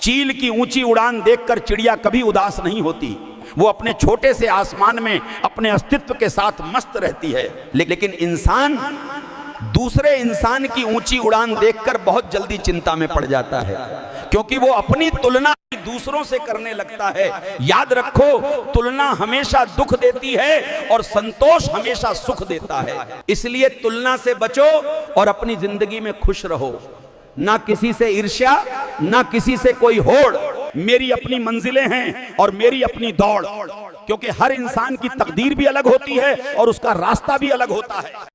चील की ऊंची उड़ान देखकर चिड़िया कभी उदास नहीं होती, वो अपने छोटे से आसमान में अपने अस्तित्व के साथ मस्त रहती है। लेकिन इंसान दूसरे इंसान की ऊंची उड़ान देखकर बहुत जल्दी चिंता में पड़ जाता है, क्योंकि वो अपनी तुलना दूसरों से करने लगता है। याद रखो, तुलना हमेशा दुख देती है और संतोष हमेशा सुख देता है। इसलिए तुलना से बचो और अपनी जिंदगी में खुश रहो। ना किसी से ईर्ष्या, ना किसी से कोई होड़। मेरी अपनी मंजिलें हैं और मेरी अपनी दौड़, क्योंकि हर इंसान की तकदीर भी अलग होती है और उसका रास्ता भी अलग होता है।